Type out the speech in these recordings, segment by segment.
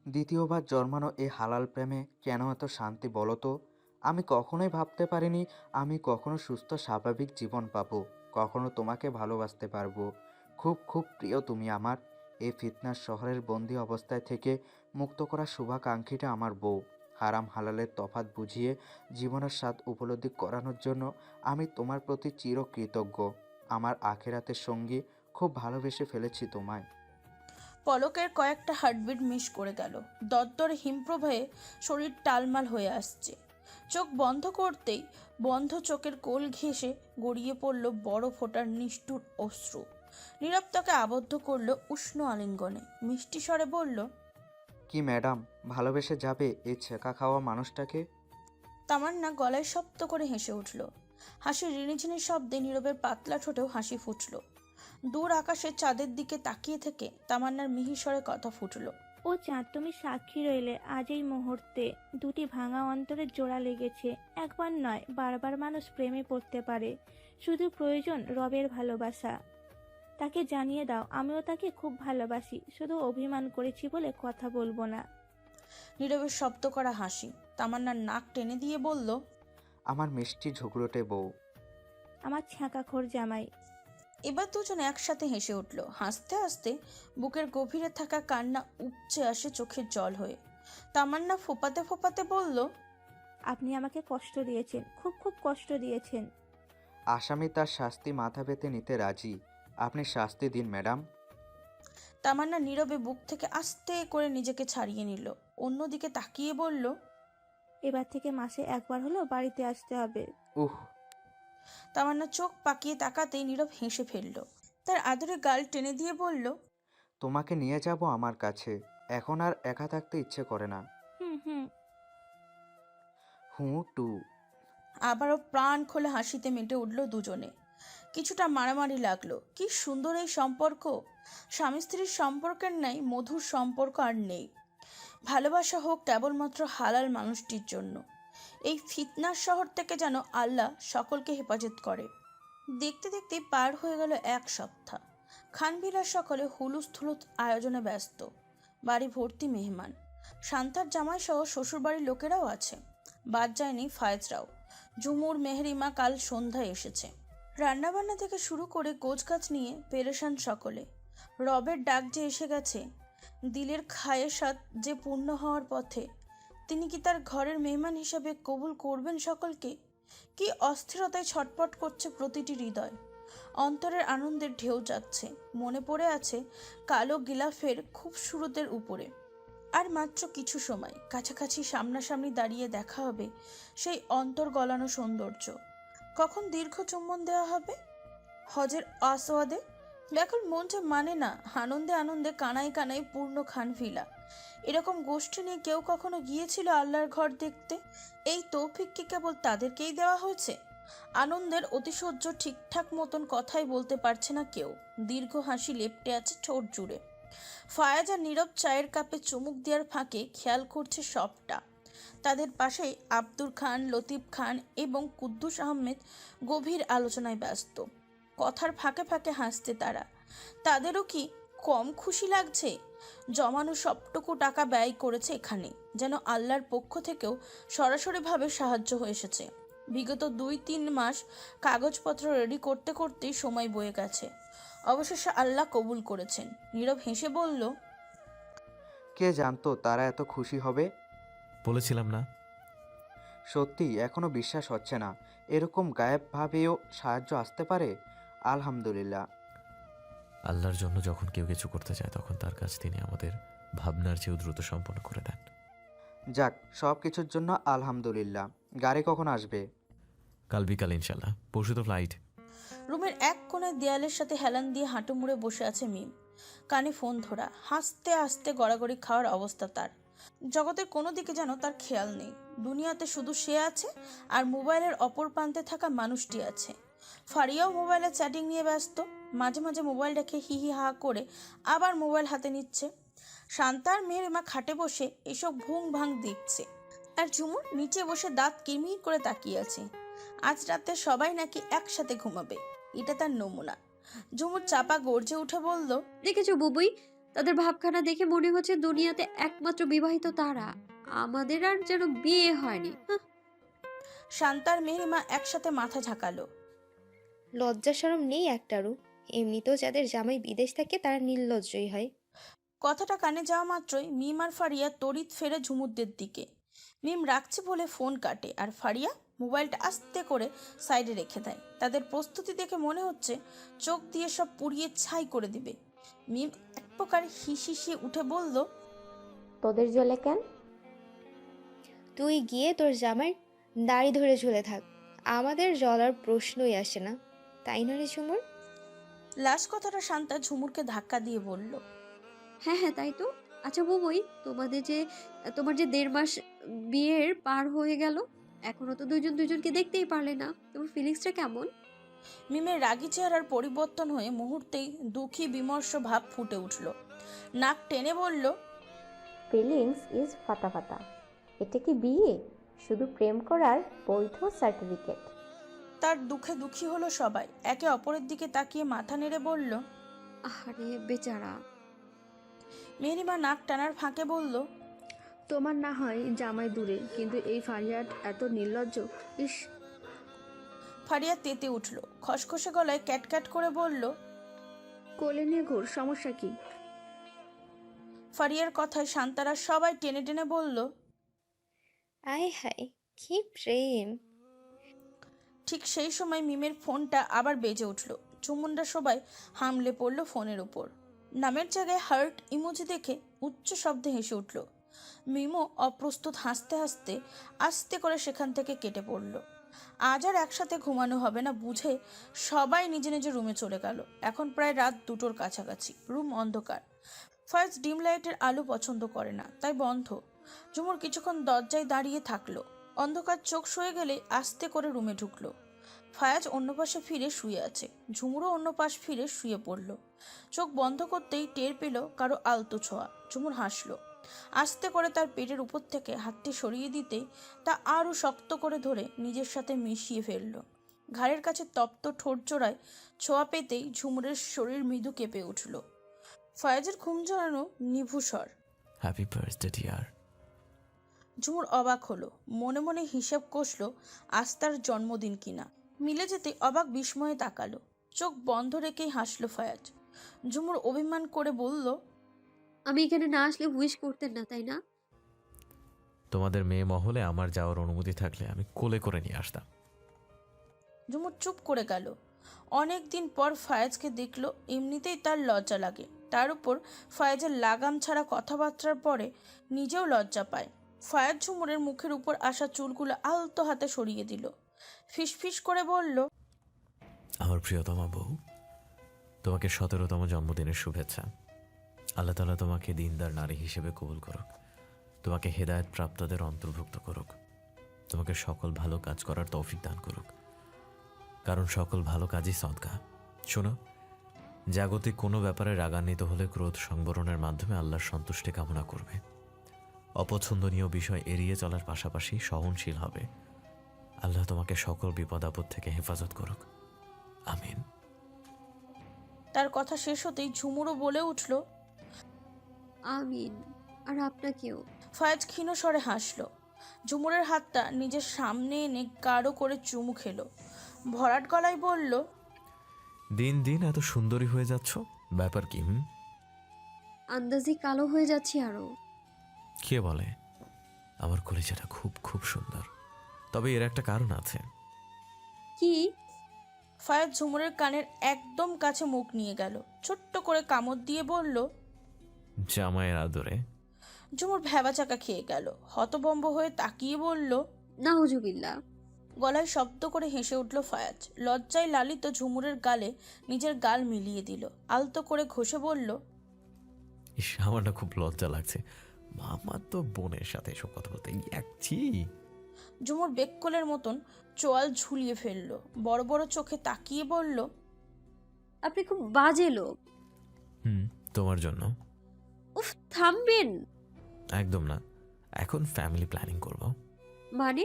দ্বিতীয়বার জন্মানো এই হালাল প্রেমে কেন এত শান্তি বলো তো? আমি কখনোই ভাবতে পারিনি আমি কখনো সুস্থ স্বাভাবিক জীবন পাবো, কখনো তোমাকে ভালোবাসতে পারবো। খুব খুব প্রিয় তুমি আমার। এই ফিতনার শহরের বন্দি অবস্থায় থেকে মুক্ত করা শুভাকাঙ্ক্ষীটা আমার বউ। হারাম হালালের তফাৎ বুঝিয়ে জীবনের স্বাদ উপলব্ধি করানোর জন্য আমি তোমার প্রতি চিরকৃতজ্ঞ। আমার আখেরাতের সঙ্গী, খুব ভালোবেসে ফেলেছি তোমায়। পলকের কয়েকটা হার্টবিট মিস করে গেল। দরদরে হিমপ্রবাহে শরীর টালমাল হয়ে আসছে। চোখ বন্ধ করতেই বন্ধ চোখের কোল ঘেঁষে গড়িয়ে পড়ল বড় ফোঁটার নিষ্ঠুর অশ্রু। নীরব তাকে আবদ্ধ করল উষ্ণ আলিঙ্গনে, মিষ্টি স্বরে বলল, কি ম্যাডাম, ভালোবেসে যাবে এই ছেঁকা খাওয়া মানুষটাকে? তামান্না গলায় শব্দ করে হেসে উঠল। হাসির রিনিঝিনি শব্দে নীরবের পাতলা ঠোঁটেও হাসি ফুটল। দূর আকাশে চাঁদের দিকে তাকিয়ে থেকে তামান্নার মিহির স্বরে কথা ফুটল, ও চাঁদ, তুমি সাক্ষী রইলে আজ এই মুহূর্তে দুটি ভাঙা অন্তরের জোড়া লেগেছে। একবার নয়, বারবার মানুষ প্রেমে পড়তে পারে, শুধু প্রয়োজন রবের ভালোবাসা। তাকে জানিয়ে দাও আমিও তাকে খুব ভালোবাসি, শুধু অভিমান করেছি বলে কথা বলবো না। নীরবের শব্দ করা হাসি তামান্নার নাক টেনে দিয়ে বলল, আমার মিষ্টি ঝগড়টে বউ। আমার ছ্যাঁকাখোর জামাই। এবার দুজনে একসাথে হেসে উঠল। হাসতে হাসতে বুকের গভীরে থাকা কান্না উপচে আসে চোখের জল হয়ে। তামান্না ফোপাতে ফোপাতে বলল, আপনি আমাকে কষ্ট দিয়েছেন, খুব খুব কষ্ট দিয়েছেন। আসামি তার শাস্তি মাথা পেতে নিতে রাজি। আপনি শাস্তি দিন ম্যাডাম। তামান্না নীরবে বুক থেকে আস্তে করে নিজেকে ছাড়িয়ে নিল, অন্যদিকে তাকিয়ে বলল, এবার থেকে মাসে একবার হলেও বাড়িতে আসতে হবে। উহ। তামান্না চোখ পাকিয়ে তাকাতেই নীরব হেসে ফেলল। তার আদরে গাল টেনে দিয়ে বলল, তোমাকে নিয়ে যাব আমার কাছে। এখন আর একা থাকতে ইচ্ছে করে না। হুম হুম। হুঁ টু। আবারও প্রাণ খোলে হাসিতে মেতে উঠল দুজনে। কিছুটা মারামারি লাগলো। কি সুন্দর এই সম্পর্ক! স্বামী স্ত্রীর সম্পর্কের ন্যায় মধুর সম্পর্ক আর নেই। ভালোবাসা হোক কেবলমাত্র হালাল মানুষটির জন্য। এই ফিতনার শহর থেকে যেন আল্লাহ সকলকে হেফাজত করে। দেখতে দেখতে পার হয়ে গেল এক সপ্তাহ। খানবিলাস সকলে হুলুস থুলুস আয়োজনে ব্যস্ত। বাড়ি ভর্তি মেহমান। শান্তার জামাই সহ শ্বশুরবাড়ির লোকেরাও আছে। বাদ যায়নি ফায়েজরাও। ঝুমুর মেহরিমা কাল সন্ধ্যায় এসেছে। রান্নাবান্না থেকে শুরু করে গোছগাছ নিয়ে পেরেশান সকলে। রবের ডাক যে এসে গেছে, দিলের খায়েশাত যে পূর্ণ হওয়ার পথে, তিনি কি তার ঘরের মেহমান হিসাবে কবুল করবেন সকলকে? কি অস্থিরতায় ছটপট করছে প্রতিটি হৃদয়। অন্তরের আনন্দের ঢেউ যাচ্ছে। মনে পড়ে আছে কালো গিলাফের খুব শুরুতের উপরে। আর মাত্র কিছু সময় কাছাকাছি সামনাসামনি দাঁড়িয়ে দেখা হবে সেই অন্তর গলানো সৌন্দর্য। কখন দীর্ঘ চুম্বন দেওয়া হবে হজের আসওয়াদে। ব্যাকুল মন যে মানে না আনন্দে আনন্দে কানায় কানায় পূর্ণ খানভিলা। এরকম গোষ্ঠী নিয়ে কেউ কখনো গিয়েছিল আল্লাহর ঘর দেখতে? এই তৌফিক কি কেবল তাদেরকেই দেওয়া হয়েছে? আনন্দের অতিশয্য ঠিকঠাক মতন কথাই বলতে পারছে না কেউ। দীর্ঘ হাসি লেপ্টে আছে ঠোঁট জুড়ে। ফায়াজ আর নীরব চায়ের কাপে চুমুক দেওয়ার ফাঁকে খেয়াল করছে সবটা। তাদের পাশেই আব্দুর খান, লতিফ খান এবং কুদ্দুস আহমেদ গভীর আলোচনায় ব্যস্ত। কথার ফাঁকে ফাঁকে হাসছে তারা। তাদেরও কি কম খুশি লাগছে? জমানো সবটুকু টাকা ব্যয় করেছে এখানে, যেন আল্লাহর পক্ষ থেকেও সরাসরিভাবে সাহায্য হয়ে এসেছে। বিগত 2-3 মাস কাগজপত্র রেডি করতে করতেই সময় বয়ে গেছে। অবশেষে আল্লাহ কবুল করেছেন। নীরব হেসে বলল, কে জানতো তারা এত খুশি হবে। বলেছিলাম না? সত্যি এখনো বিশ্বাস হচ্ছে না এরকম গায়েবভাবেও সাহায্য আসতে পারে। আলহামদুলিল্লাহ। আল্লাহর জন্য যখন কেউ কিছু করতে চায় তখন তার কাছ তিনি আমাদের ভাবনার চেয়েও দ্রুত সম্পন্ন করে দেন। যাক, সব কিছুর জন্য আলহামদুলিল্লাহ। গাড়ি কখন আসবে? কাল বিকাল ইনশাল্লাহ, পরশু তো ফ্লাইট। রুমের এক কোণে দেয়ালের সাথে হেলান দিয়ে হাঁটু মুড়ে বসে আছে মিম। কানে ফোন ধরা, হাসতে হাসতে গড়াগড়ি খাওয়ার অবস্থা তার। জগতের কোনো দিকে যেন তার খেয়াল নেই। দুনিয়াতে শুধু সে আছে আর মোবাইলের অপর প্রান্তে থাকা মানুষটি আছে। ফারিয়াও মোবাইলে চ্যাটিং নিয়ে ব্যস্ত। মাঝে মাঝে মোবাইল রেখে হি হি হা করে আবার মোবাইল হাতে নিচ্ছে। শান্তার মেহরিমা খাটে বসে এসব ভুং ভাং দেখছে। আর ঝুমুর নিচে বসে দাঁত কিরমির করে তাকিয়ে আছে। আজ রাতে সবাই নাকি একসাথে ঘুমাবে, এটা তার নমুনা। ঝুমুর চাপা গর্জে উঠে বলল, দেখেছো বুবুই, তাদের ভাবখানা দেখে মনে হচ্ছে দুনিয়াতে একমাত্র বিবাহিত তারা। আমাদের আর যেন বিয়ে হয়নি। হাহ। শান্তার মেহরিমা একসাথে মাথা ঝাঁকালো। লজ্জা শরম নেই একটারও। এমনিতেও যাদের জামাই বিদেশ থাকে তারা নির্লজ্জই হয়। কথাটা কানে যাওয়া মাত্রই মিম আর ফারিয়া তড়িৎ ফেরে ঝুমুরদের দিকে। মিম রাখছে বলে ফোন কাটে, আর ফারিয়া মোবাইলটা আস্তে করে সাইডে রেখে দেয়। তাদের প্রস্তুতি দেখে মনে হচ্ছে চোখ দিয়ে সব পুড়িয়ে ছাই করে দিবে। মিম এক প্রকার হিসিয়ে উঠে বলল, তোদের জ্বলে কেন? তুই গিয়ে তোর জামাই দাড়ি ধরে ঝুলে থাক, আমাদের জ্বলার প্রশ্নই আসে না, তাই না রে ঝুমুর? লাস্ট কথাটা শান্তা ঝুমুরকে ধাক্কা দিয়ে বলল। হ্যাঁ হ্যাঁ, তাই তো। আচ্ছা বুবুই, তোমার যে 1.5 মাস বিয়ের পার হয়ে গেল, এখনো তো দুইজন দুইজনকে দেখতেই পারলে না। তোমার ফিলিংসটা কেমন? মিমের রাগী চেহারার পরিবর্তন হয়ে মুহূর্তেই দুঃখী বিমর্ষ ভাব ফুটে উঠল। নাক টেনে বলল, ফিলিংস ইজ ফাটা ফাটা। এটা কি বিয়ে? শুধু প্রেম করার বৈধ সার্টিফিকেট। তার দুঃখে দুঃখী হলো সবাই। একে অপরের দিকে তাকিয়ে মাথা নেড়ে বলল। আরে বেচারা। মেহরিমা নাক টানার ফাঁকে বলল, তোমার না হয় জামাই দূরে, কিন্তু এই ফারিয়াট এত নির্লজ্জ। ইস। ফারিয়া তেতে উঠল, খসখসে গলায় ক্যাটক্যাট করে বলল। কোলে নিয়ে ঘোর, সমস্যা কি? ফারিয়ার কথায় শান্তারা সবাই টেনে টেনে বলল। আয় হায়, কি প্রেম! ঠিক সেই সময় মিমের ফোনটা আবার বেজে উঠল। চুমুনরা সবাই হামলে পড়ল ফোনের উপর। নামের জায়গায় হার্ট ইমোজি দেখে উচ্চ শব্দে হেসে উঠল। মিমও অপ্রস্তুত হাসতে হাসতে আস্তে করে সেখান থেকে কেটে পড়ল। আজ আর একসাথে ঘুমানো হবে না বুঝে সবাই নিজে নিজে রুমে চলে গেল। এখন প্রায় রাত 2টোর কাছাকাছি। রুম অন্ধকার। ফার্স্ট ডিম লাইটের আলো পছন্দ করে না, তাই বন্ধ। ঝুমুর কিছুক্ষণ দরজায় দাঁড়িয়ে থাকলো। অন্ধকার চোখ শুয়ে গেলে আস্তে করে রুমে ঢুকলো। ফায়াজ অন্য পাশে ফিরে শুয়ে আছে। ঝুমুরও অন্য পাশ ফিরে শুয়ে পড়ল। চোখ বন্ধ করতেই টের পেল কারো আলতো ছোঁয়া। ঝুমুর হাসলো। আস্তে করে তার পেটের উপর থেকে হাতটি সরিয়ে দিতেই তা আরও শক্ত করে ধরে নিজের সাথে মিশিয়ে ফেলল। ঘাড়ের কাছে তপ্ত ঠোঁট জোড়ায় ছোঁয়া পেতেই ঝুমুরের শরীর মৃদু কেঁপে উঠল। ফায়াজের ঘুম জড়ানো নিভুস্বর। Happy birthday dear. ঝুমুর অবাক হলো। মনে মনে হিসেব কষল আজ তার জন্মদিন কিনা। মিলে যেতে অবাক বিস্ময়ে তাকালো। চোখ বন্ধ রেখেই হাসলো ফায়াজ। ঝুমুর অভিমান করে বলল, আমি এখানে না আসলে উইশ করতেন না, তাই না? তোমাদের মেয়ে মহলে আমার যাওয়ার অনুমতি থাকলে আমি কোলে করে নিয়ে আসতাম। ঝুমুর চুপ করে গেল। অনেক দিন পর ফায়াজকে দেখলো। এমনিতেই তার লজ্জা লাগে, তার উপর ফায়াজের লাগাম ছাড়া কথাবার্তার পরে নিজেও লজ্জা পায়। ফায়াজ ঝুমুরের মুখের উপর আসা চুলগুলো আলতো হাতে সরিয়ে দিল। ফিসফিস করে বলল, আমার প্রিয়তমা বউ, তোমাকে 17তম জন্মদিনের শুভেচ্ছা। আল্লাহ তাআলা তোমাকে দিনদার নারী হিসেবে কবুল করুক, তোমাকে হেদায়েত প্রাপ্তদের অন্তর্ভুক্ত করুক, তোমাকে সকল ভালো কাজ করার তৌফিক দান করুক, কারণ সকল ভালো কাজই সদকা। শোনো, জাগতিক কোনো ব্যাপারে রাগান্বিত হলে ক্রোধ সংবরণের মাধ্যমে আল্লাহর সন্তুষ্টি কামনা করবে। অপছন্দনীয় বিষয় এড়িয়ে চলার পাশাপাশি সহনশীল হবে। আল্লাহ তোমাকে সকল বিপদ আপদ থেকে হেফাজত করুক, আমিন। তার কথা শেষ হতেই ঝুমুরও বলে উঠল, আমিন। আর আপনাকেও। ফায়াজ ক্ষীণ স্বরে হাসল। ঝুমুরের হাতটা নিজের সামনে এনে গাঢ় করে চুমু খেলো। ভরাট গলায় বলল, দিন দিন এত সুন্দরী হয়ে যাচ্ছ, ব্যাপার কি? আন্দাজি কালো হয়ে যাচ্ছি আরো। কে বলে? আমার কলিজাটা খুব খুব সুন্দর, তবে এর একটা কারণ আছে। কি? ফায়াজ ঝুমুরের কানের একদম কাছে মুখ নিয়ে গেল। ছোট্ট করে কামড় দিয়ে বলল, জামাইয়ের আদরে। ঝুমুর ভ্যাবাচাকা খেয়ে গেল। হতভম্ব হয়ে তাকিয়ে বলল, নাউজুবিল্লাহ। গলায় শব্দ করে হেসে উঠল ফায়াজ। লজ্জায় লালিত ঝুমুরের গালে নিজের গাল মিলিয়ে দিল। আলতো করে ঘষে বলল, ইস, আমার না খুব লজ্জা লাগছে। মামা তো বোনের সাথে এসব কথা বলতে একছি। ঝুমুর বেককলের মতন চোয়াল ঝুলিয়ে ফেলল। বড় বড় চোখে তাকিয়ে বলল, আপনি খুব বাজে লোক। তোমার জন্য। উফ, থামবেন। একদম না, এখন ফ্যামিলি প্ল্যানিং করব। মানে?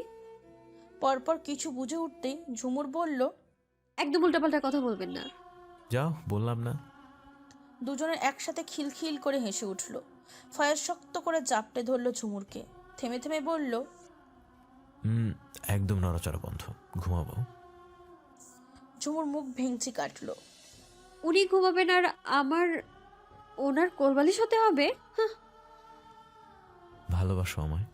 পরপর কিছু বুঝে উঠতেই ঝুমুর বলল, একদম উল্টাপাল্টা কথা বলবেন না। যাও, বললাম না। দুজনের একসাথে খিলখিল করে হেসে উঠল। ফয়েজ শক্ত করে জাপটে ধরল ঝুমুরকে, থেমে থেমে বলল, একদম নড়াচড়া বন্ধ, ঘুমাবো। ঝুমুর মুখ ভেঙচি কাটল। উনি ঘুমাবেন আর আমার ওনার কোলবালিশ হতে হবে? হাহ। ভালোবাসো আমায়?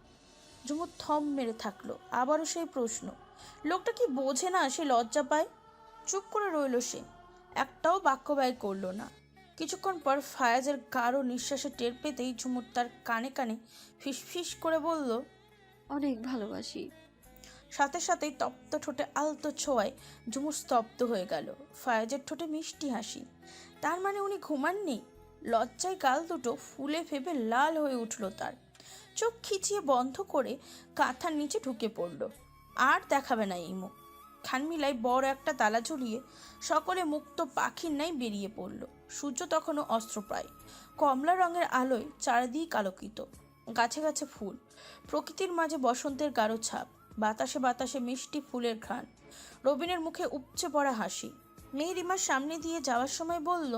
ঝুমুর থম মেরে থাকলো। আবারও সেই প্রশ্ন। লোকটা কি বোঝে না সে লজ্জা পায়? চুপ করে রইল সে, একটাও বাক্য ব্যয় করলো না। কিছুক্ষণ পর ফায়াজের গাঢ় নিঃশ্বাসে টের পেতেই ঝুমুর তার কানে কানে ফিসফিস করে বলল, অনেক ভালোবাসি। সাথে সাথেই তপ্ত ঠোঁটে আলতো ছোঁয়ায় ঝুমুর স্তব্ধ হয়ে গেল। ফায়াজের ঠোঁটে মিষ্টি হাসি। তার মানে উনি ঘুমাননি? লজ্জায় গাল দুটো ফুলে ফেপে লাল হয়ে উঠল তার। চোখ খিচিয়ে বন্ধ করে কাঁথার নিচে ঢুকে পড়ল। আর দেখাবে না এই মুখ। খানমিলায় বড় একটা তালা ঝুলিয়ে সকলে মুক্ত পাখির ন্যায় বেরিয়ে পড়ল। সূর্য তখনও অস্ত্রপ্রায়। কমলা রঙের আলোয় চারিদিক আলোকিত। গাছে গাছে ফুল, প্রকৃতির মাঝে বসন্তের গাঢ় ছাপ, বাতাসে বাতাসে মিষ্টি ফুলের ঘ্রাণ। রবিনের মুখে উপচে পড়া হাসি। মেহেরিমার সামনে দিয়ে যাওয়ার সময় বলল,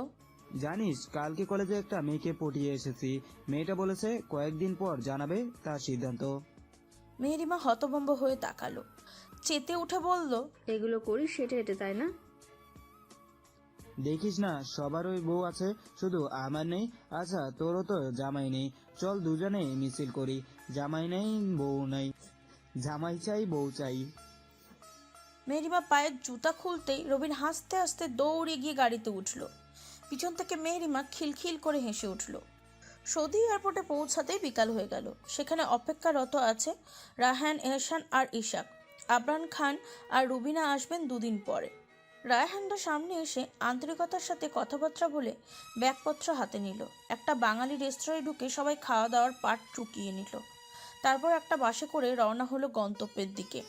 জানিস কালকে কলেজে একটা মেয়েকে পটিয়ে এসেছি। মেয়েটা বলেছে কয়েকদিন পর জানাবে তার সিদ্ধান্ত। মেহেরিমা হতভম্ব হয়ে তাকালো, চেতে উঠে বলল, এগুলো করিস সেটা হেঁটে, তাই না? দেখিস না সবার ওই বউ আছে, শুধু আমার নেই। আচ্ছা তোরও তো জামাই নেই, চল দুজনে মিছিল করি। জামাই নেই বউ নাই, জামাই চাই বউ চাই। মেহেরিমা পায়ের জুতা খুলতেই রবিন হাসতে হাসতে দৌড়ে গিয়ে গাড়িতে উঠল। পিছন থেকে মেহেরিমা খিলখিল করে হেসে উঠল। সৌদি এয়ারপোর্টে পৌঁছাতেই বিকাল হয়ে গেল। সেখানে অপেক্ষারত আছে রায়হান, এহসান আর ইশাক। আবরান খান আর রুবিনা আসবেন দুদিন পরে। রায়হানরা সামনে এসে আন্তরিকতার সাথে কথাবার্তা বলে ব্যাগপত্র হাতে নিল। একটা বাঙালি রেস্তোরাঁয় ঢুকে সবাই খাওয়া দাওয়ার পাট চুকিয়ে নিল। তারপর একটা বাসে করে রওনা হলো গন্তব্যের দিকে।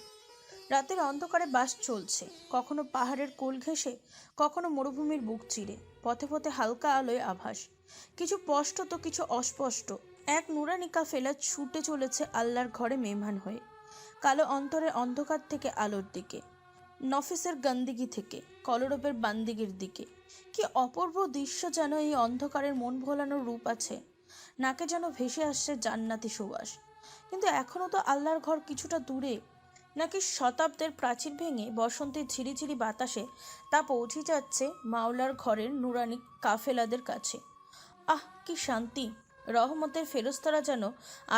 রাতের অন্ধকারে বাস চলছে, কখনো পাহাড়ের কোল ঘেঁষে, কখনো মরুভূমির বুক চিরে। পথে পথে হালকা আলোয় আভাস, কিছু স্পষ্ট তো কিছু অস্পষ্ট। এক নুরানি কাফেলা ছুটে চলেছে আল্লাহর ঘরে মেহমান হয়ে। কালো অন্তরের অন্ধকার থেকে আলোর দিকে, নফিসের গন্দিগি থেকে কলরবের বান্দিগির দিকে। কি অপূর্ব দৃশ্য যেন এই অন্ধকারের মন ভোলানোর রূপ আছে। নাকে যেন ভেসে আসছে জান্নাতি সুবাস। কিন্তু এখনও তো আল্লাহর ঘর কিছুটা দূরে, নাকি শতাব্দের প্রাচীর ভেঙে বসন্তের ঝিরিঝিরি বাতাসে তা পৌঁছে যাচ্ছে মাওলার ঘরের নুরানি কাফেলাদের কাছে। আহ, কি শান্তি! রহমতের ফেরেশতারা যেন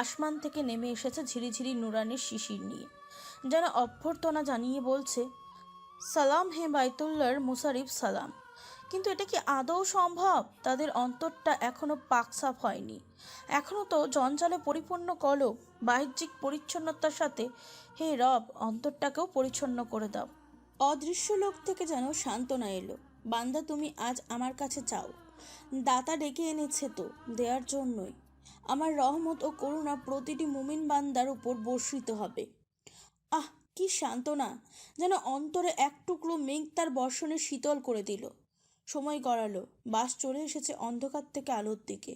আসমান থেকে নেমে এসেছে ঝিরিঝিরি নুরানির শিশির নিয়ে, যেন অভ্যর্থনা জানিয়ে বলছে, সালাম হে বাইতুল্লাহর মুসারিফ সালাম। কিন্তু এটা কি আদৌ সম্ভব? তাদের অন্তরটা এখনো পাকসাফ হয়নি। এখনো তো জঞ্জালে পরিপূর্ণ কলব। বাহ্যিক পরিচ্ছন্নতার সাথে হে রব, অন্তরটাকেও পরিচ্ছন্ন করে দাও। অদৃশ্য লোক থেকে যেন সান্ত্বনা এলো। বান্দা, তুমি আজ আমার কাছে চাও। দাতা ডেকে এনেছে তো দেওয়ার জন্যই। আমার রহমত ও করুণা প্রতিটি মুমিন বান্দার উপর বর্ষিত হবে। আহ, কি সান্ত্বনা! যেন অন্তরে এক টুকরো মেঘ তার বর্ষণে শীতল করে দিল। সময় গড়ালো। বাস চলে এসেছে অন্ধকার থেকে আলোর দিকে।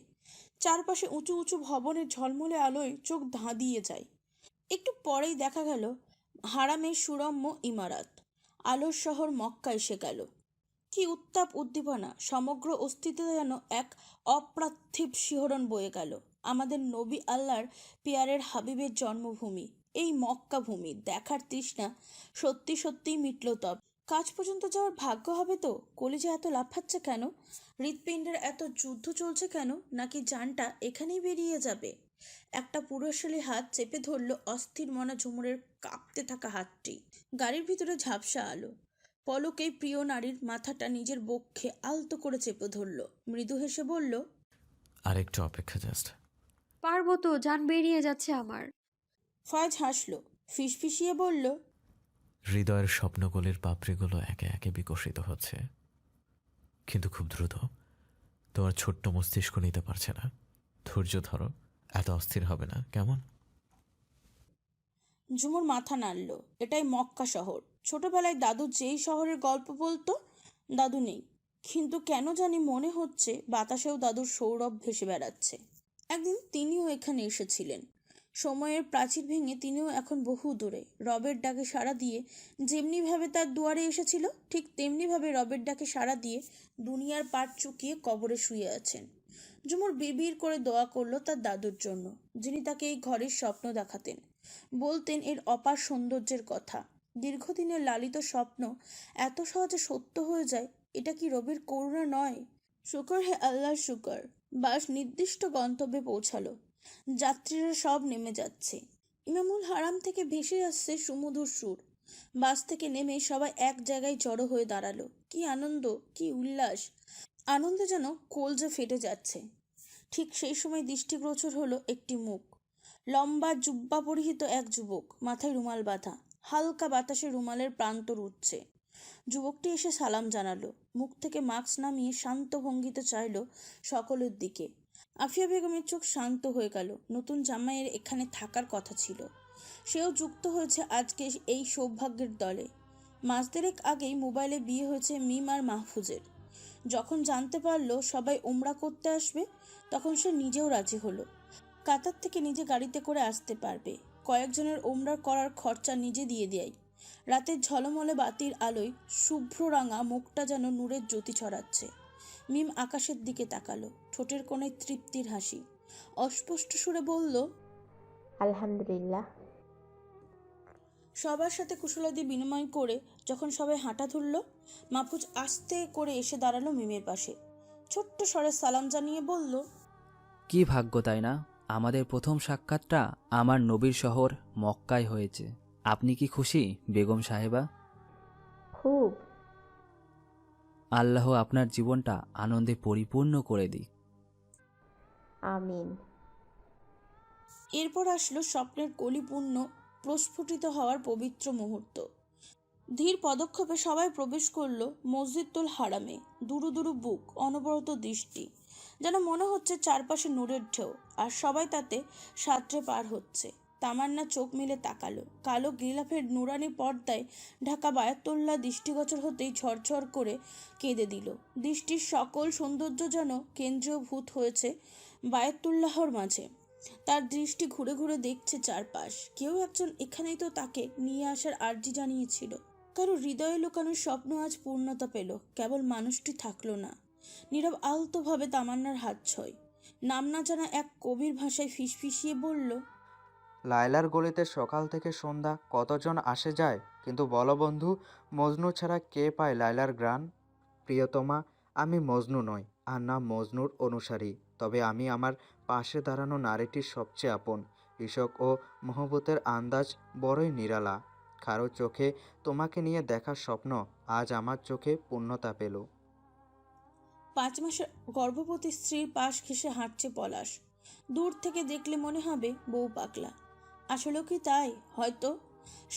চারপাশে উঁচু উঁচু ভবনের ঝলমলে আলোয় চোখ ধাঁধিয়ে যায়। একটু পরেই দেখা গেল হারামের সুরম্য ইমারাত। আলোর শহর মক্কা এসে গেল। কি উত্তাপ উদ্দীপনা! সমগ্র অস্তিত্বে যেন এক অপ্রার্থিব শিহরণ বয়ে গেল। আমাদের নবী আল্লাহর পিয়ারের হাবিবের জন্মভূমি এই মক্কা ভূমি দেখার তৃষ্ণা সত্যি সত্যিই মিটল। তব কাজ পর্যন্ত যাওয়ার ভাগ্য হবে তো? কলিজা এত লাফাচ্ছে কেন? হৃৎপিণ্ডের এত যুদ্ধ চলছে কেন? নাকি জানটা এখানেই বেরিয়ে যাবে? একটা পুরুষালী হাত চেপে ধরল অস্থির মনা ঝুমুরের কাঁপতে থাকা হাতটি। গাড়ির ভিতরে ঝাপসা আলো। পলকেই প্রিয় নারীর মাথাটা নিজের বক্ষে আলতো করে চেপে ধরল। মৃদু হেসে বলল, আরেকটু অপেক্ষা জাস্ট। পারবো তো, জান বেরিয়ে যাচ্ছে আমার। ফয়েজ হাসল, ফিসফিসিয়ে বলল, হৃদয়ের স্বপ্নগুলির পাপড়িগুলো একে একে বিকশিত হচ্ছে, কিন্তু খুব দ্রুত। তোমার ছোট্ট মস্তিষ্ক নিতে পারছে না। ধৈর্য ধরো, এত অস্থির হবে না, কেমন? ঝুমুর মাথা নাড়ল। এটাই মক্কা শহর। ছোটবেলায় দাদু যেই শহরের গল্প বলতো, দাদু নেই, কিন্তু কেন জানি মনে হচ্ছে বাতাসেও দাদুর সৌরভ ভেসে বেড়াচ্ছে। একদিন তিনিও এখানে এসেছিলেন। সময়ের প্রাচীর ভেঙে তিনিও এখন বহু দূরে। রবের ডাকে সাড়া দিয়ে যেমনিভাবে তার দুয়ারে এসেছিল, ঠিক তেমনিভাবে রবের ডাকে সাড়া দিয়ে দুনিয়ার পাট চুকিয়ে কবরে শুয়ে আছেন। ঝুমুর বিড়বিড় করে দোয়া করলো তার দাদুর জন্য, যিনি তাকে এই ঘরের স্বপ্ন দেখাতেন, বলতেন এর অপার সৌন্দর্যের কথা। দীর্ঘদিনের লালিত স্বপ্ন এত সহজে সত্য হয়ে যায়, এটা কি রবের করুণা নয়? শুকর হে আল্লাহর শুকর। বাস নির্দিষ্ট গন্তব্যে পৌঁছালো। যাত্রীরা সব নেমে যাচ্ছে। ইমামুল হারাম থেকে ভেসে আসছে সুমধুর সুর। বাস থেকে নেমে সবাই এক জায়গায় জড়ো হয়ে দাঁড়ালো। কি আনন্দ, কি উল্লাস! আনন্দে যেন কলজা ফেটে যাচ্ছে। ঠিক সেই সময় দৃষ্টিগোচর হলো একটি মুখ। লম্বা জুব্বা পরিহিত এক যুবক, মাথায় রুমাল বাঁধা। হালকা বাতাসে রুমালের প্রান্ত উঠছে। যুবকটি এসে সালাম জানালো, মুখ থেকে মাস্ক নামিয়ে শান্ত ভঙ্গিতে চাইলো সকলের দিকে। আফিয়া বেগমের চোখ শান্ত হয়ে গেল। নতুন জামাইয়ের এখানে থাকার কথা ছিল, সেও যুক্ত হয়েছে আজকে এই সৌভাগ্যের দলে। মাস দেড়েক আগেই মোবাইলে বিয়ে হয়েছে মিম আর মাহফুজের। যখন জানতে পারলো সবাই উমরা করতে আসবে, তখন সে নিজেও রাজি হলো। কাতার থেকে নিজে গাড়িতে করে আসতে পারবে। কয়েকজনের উমরা করার খরচা নিজে দিয়ে দেয়। রাতের ঝলমলে বাতির আলোয় শুভ্র রাঙা মুখটা যেন নূরের জ্যোতি ছড়াচ্ছে। মিম আকাশের দিকে তাকালো, ঠোঁটের কোণে তৃপ্তির হাসি। অস্পষ্ট সুরে বলল, আলহামদুলিল্লাহ। সবার সাথে কুশলাদি বিনিময় করে যখন সবাই হাঁটা ধরল, মাহফুজ আস্তে করে এসে দাঁড়ালো মিমের পাশে। ছোট্ট স্বরে সালাম জানিয়ে বলল, কি ভাগ্য তাই না, আমাদের প্রথম সাক্ষাৎটা আমার নবীর শহর মক্কায় হয়েছে। আপনি কি খুশি বেগম সাহেবা? খুব। আল্লাহ আপনার জীবনটা আনন্দে পরিপূর্ণ করে দিক। আমিন। এরপর আসলো স্বপ্নের কলিপূর্ণ প্রস্ফুটিত হওয়ার পবিত্র মুহূর্ত। ধীর পদক্ষেপে সবাই প্রবেশ করলো মসজিদুল হারামে। দুরু দুরু বুক, অনবরত দৃষ্টি, যেন মনে হচ্ছে চারপাশে নূরের ঢেউ, আর সবাই তাতে সাঁতরে পার হচ্ছে। তামান্না চোখ মেলে তাকালো। কালো গিলাফের নুরানি পর্দায় ঢাকা বায়াতুল্লাহ দৃষ্টিগোচর হতেই ঝরঝর করে কেঁদে দিল। দৃষ্টির সকল সৌন্দর্য যেন কেন্দ্রীভূত হয়েছে বায়াতুল্লাহর মাঝে। তার দৃষ্টি ঘুরে ঘুরে দেখছে চারপাশ। কেউ একজন এখানেই তো তাকে নিয়ে আসার আর্জি জানিয়েছিল। কারো হৃদয়ে লুকানো স্বপ্ন আজ পূর্ণতা পেল। কেবল মানুষটি থাকলো না। নীরব আলতোভাবে তামান্নার হাত ছয়। নাম না জানা এক কবির ভাষায় ফিসফিসিয়ে বলল, লায়লার গলিতে সকাল থেকে সন্ধ্যা কতজন আসে যায়, কিন্তু বলো বন্ধু, মজনু ছাড়া কে পায় লায়লার গ্রাণ? প্রিয়তমা, আমি মজনু নই, আর না মজনুর অনুসারী, তবে আমি আমার পাশে দাঁড়ানো নারীটির সবচেয়ে আপন। ইশক ও মহব্বতের আন্দাজ বড়ই নিরালা। কারো চোখে তোমাকে নিয়ে দেখার স্বপ্ন আজ আমার চোখে পূর্ণতা পেল। 5 মাসের গর্ভবতী স্ত্রীর পাশ ঘেঁষে হাঁটছে পলাশ। দূর থেকে দেখলে মনে হবে বউ পাগলা। আসলে কি তাই? হয়তো।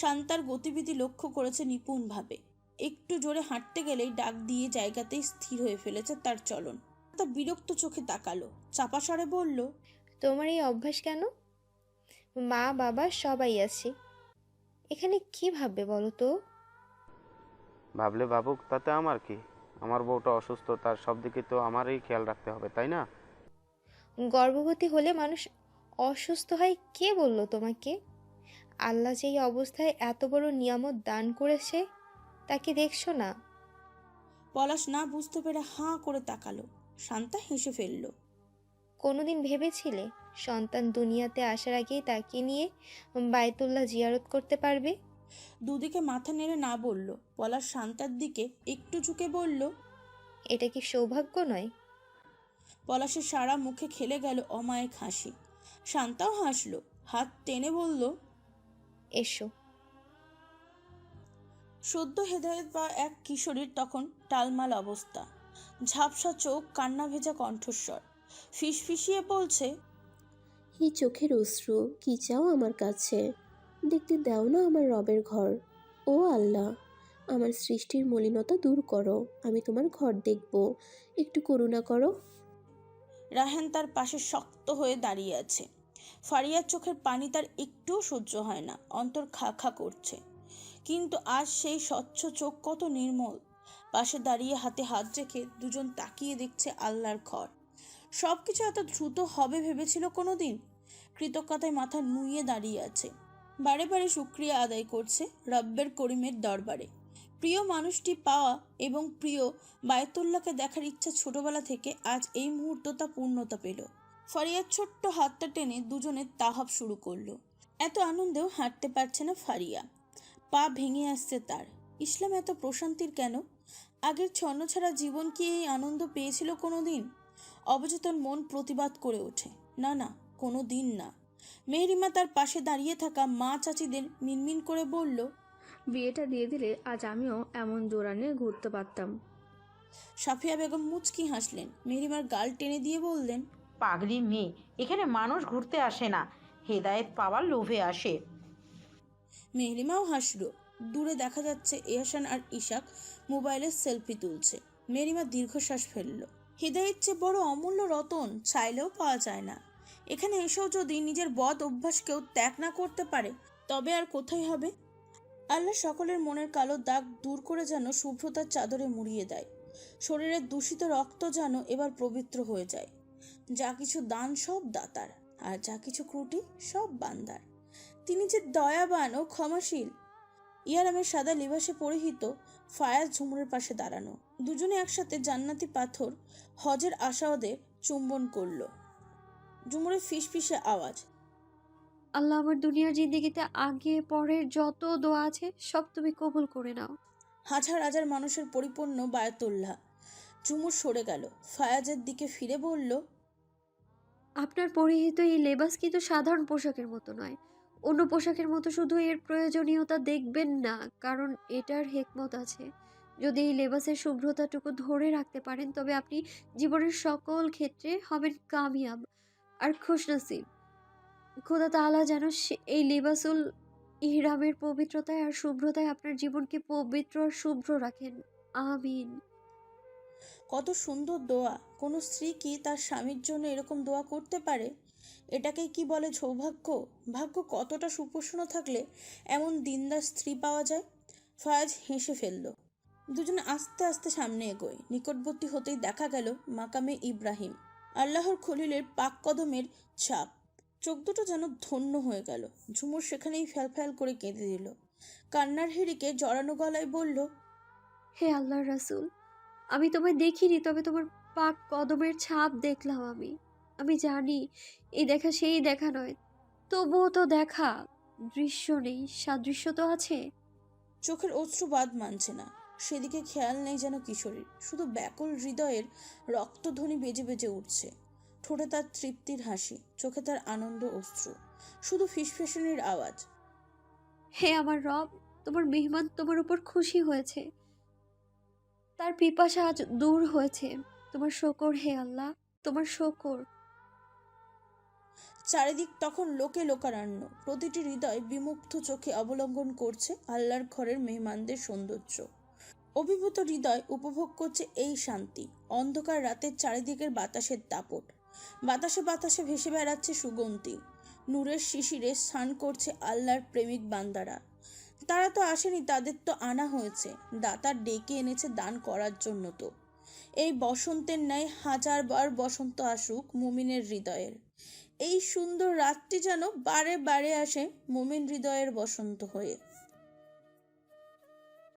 শান্তার গতিবিধি লক্ষ্য করেছে নিপুণভাবে। একটু জোরে হাঁটতে গেলেই ডাক দিয়ে জায়গাতেই স্থির হয়ে ফেলেছে তার চলন। তা বিরক্ত চোখে তাকালো, চাপা স্বরে বলল, তোমার এই অভ্যাস কেন? মা বাবা সবাই আছে, এখানে কি ভাববে বলো তো? ভাবলে ভাবুক, তাতে আমার কি? আমার বউটা অসুস্থ, তার সব দিকে তো আমারই খেয়াল রাখতে হবে, তাই না? গর্ভবতী হলে মানুষ অসুস্থ হয় কে বললো তোমাকে? আল্লাহ যে এই অবস্থায় এত বড় নিয়ামত দান করেছে, তাকে দেখছো না? পলাশ না বুঝতে পেরে হাঁ করে তাকালো। শান্তা হেসে ফেলল। কোনোদিন ভেবেছিলে সন্তান দুনিয়াতে আসার আগেই তাকে নিয়ে বায়তুল্লাহ জিয়ারত করতে পারবে? দুদিকে মাথা নেড়ে না বলল। পলাশ শান্তার দিকে একটু ঝুঁকে বলল, এটা কি সৌভাগ্য নয়? পলাশের সারা মুখে খেলে গেল অমায়িক হাসি। শান্তাও হাসলো, হাত টেনে বলল, এসো। সদ্য হেদায়েত বা এক কিশোরীর তখন টালমাল অবস্থা। ঝাপসা চোখ, কান্না ভেজা কণ্ঠস্বর, ফিসফিসিয়ে বলছে, এই চোখের অশ্রু কি চাও আমার কাছে? দেখতে দাও না আমার রবের ঘর। ও আল্লাহ, আমার সৃষ্টির মলিনতা দূর করো, আমি তোমার ঘর দেখব, একটু করুণা করো। রাহেন তার পাশে শক্ত হয়ে দাঁড়িয়ে আছে। ফারিয়ার চোখের পানি তার একটুও সহ্য হয় না, অন্তর খা খা করছে। কিন্তু আজ সেই স্বচ্ছ চোখ কত নির্মল। পাশে দাঁড়িয়ে হাতে হাত রেখে দুজন তাকিয়ে দেখছে আল্লাহর ঘর। সবকিছু এত দ্রুত হবে ভেবেছিল কোনোদিন? কৃতজ্ঞতায় মাথা নুইয়ে দাঁড়িয়ে আছে। বারে বারে শুকরিয়া আদায় করছে রব্বের করিমের দরবারে। প্রিয় মানুষটি পাওয়া এবং প্রিয় বায়তুল্লাহকে দেখার ইচ্ছা ছোটবেলা থেকে আজ এই মুহূর্তটা পূর্ণতা পেল। ফারিয়ার ছোট্ট হাতটা টেনে দুজনে তাহাব শুরু করলো। এত আনন্দেও হাঁটতে পারছে না ফারিয়া, পা ভেঙে আসছে তার। ইসলাম এত প্রশান্তির কেন? আগের ছন্নছাড়া জীবন কি এই আনন্দ পেয়েছিল কোনো দিন? অবচেতন মন প্রতিবাদ করে ওঠে, না না, কোনো দিন না। মেহরিমা তার পাশে দাঁড়িয়ে থাকা মা চাচিদের মিনমিন করে বলল, বিয়েটা দিয়ে দিলে আজ আমিও এমন জোড়া নিয়ে ঘুরতে পারতাম। সাফিয়া বেগম মুচকি হাসলেন। মেহরিমার গাল টেনে দিয়ে বললেন, পাগলি মেয়ে, এখানে মানুষ ঘুরতে আসে না, হেদায়েত পাওয়ার লোভে আসে। মেহরিমাও হাসল। দূরে দেখা যাচ্ছে এহসান আর ইশাক মোবাইলে সেলফি তুলছে। মেহরিমা দীর্ঘশ্বাস ফেলল। হৃদয়ের চেয়ে বড় অমূল্য রতন চাইলেও পাওয়া যায় না। এখানে এসেও যদি নিজের বদ অভ্যাসকেও ত্যাগ না করতে পারে তবে আর কোথায় হবে? আল্লাহ সকলের মনের কালো দাগ দূর করে যেন শুভ্রতার চাদরে মুড়িয়ে দেয়। শরীরের দূষিত রক্ত যেন এবার পবিত্র হয়ে যায়। যা কিছু দান সব দাতার, আর যা কিছু ত্রুটি সব বান্দার। তিনি যে দয়াবান ও ক্ষমাশীল। ইয়ারামের সাদা লিবাসে পরিহিত ফায়াজ ঝুমুরের পাশে দাঁড়ানো। দুজনে একসাথে জান্নাতি পাথর হজের আশাওয়াদের চুম্বন করলো। ঝুমুরের ফিসফিসে আওয়াজ, আল্লাহ আমার দুনিয়ার জিন্দেগিতে আগে পরের যত দোয়া আছে সব তুমি কবুল করে নাও। হাজার হাজার মানুষের পরিপূর্ণ বায়াতুল্লাহ। ঝুমুর সরে গেল, ফায়াজের দিকে ফিরে বলল, আপনার পরিহিত এই লেবাস কিন্তু সাধারণ পোশাকের মতো নয়। অন্য পোশাকের মতো শুধু এর প্রয়োজনীয়তা দেখবেন না, কারণ এটার হেকমত আছে। যদি এই লেবাসের শুভ্রতাটুকু ধরে রাখতে পারেন তবে আপনি জীবনের সকল ক্ষেত্রে হবেন কামিয়াব আর খুশনসিব। খোদা তাআলা যেন এই লিবাসুল ইহরামের পবিত্রতায় আর শুভ্রতায় আপনার জীবনকে পবিত্র আর শুভ্র রাখেন, আমিন। কত সুন্দর দোয়া! কোনো স্ত্রী কি তার স্বামীর জন্য এরকম দোয়া করতে পারে? এটাকে কি বলে সৌভাগ্য? ভাগ্য কতটা সুপ্রসন্ন থাকলে এমন দিনদার স্ত্রী পাওয়া যায়? ফায়াজ হেসে ফেলল। দুজনে আস্তে আস্তে সামনে এগোয়। নিকটবর্তী হতেই দেখা গেল মাকামে ইব্রাহিম, আল্লাহর খলিলের পাক কদমের ছাপ। চোখ দুটো যেন ধন্য হয়ে গেল। ঝুমুর সেখানেই ফ্যাল করে কেঁদে দিল। কান্নার হেরিকে জড়ানো গলায় বলল, হে আল্লাহর রাসূল, আমি তোমায় দেখিনি, তবে তোমার পাক কদমের ছাপ দেখলাম। আমি জানি এই দেখা সেই দেখা নয়, তবুও তো দেখা। দৃশ্য নেই, সাদৃশ্য তো আছে। চোখের অশ্রু বাদ মানছে না। সেদিকে খেয়াল নেই যেন কিশোরীর। শুধু ব্যাকুল হৃদয়ের রক্তধ্বনি বেজে বেজে উঠছে। ঠোঁটে তার তৃপ্তির হাসি, চোখে তার আনন্দ অশ্রু, শুধু ফিসফিসানির আওয়াজ। হে আমার রব, তোমার মেহমান তোমার উপর খুশি হয়েছে, তার পিপাসা আজ দূর হয়েছে। তোমার শকর হে আল্লাহ, তোমার শকর। চারিদিক তখন লোকে লোকারণ্য। প্রতিটি হৃদয় বিমুগ্ধ চোখে অবলম্বন করছে আল্লাহর ঘরের মেহমানদের সৌন্দর্য। অভিভূত হৃদয় উপভোগ করছে এই শান্তি। অন্ধকার রাতের চারিদিকের বাতাসের দাপট। বাতাসে বাতাসে ভেসে বেড়াচ্ছে সুগন্ধি। নূরের শিশিরে স্নান করছে আল্লাহর প্রেমিক বান্দারা। তারা তো আসেনি, তাদের তো আনা হয়েছে। দাতার ডেকে এনেছে দান করার জন্য। তো এই বসন্তের ন্যায় হাজারবার বসন্ত আসুক মুমিনের হৃদয়ের। এই সুন্দর রাতটি যেন বারে বারে আসে মুমিন হৃদয়ের বসন্ত হয়ে।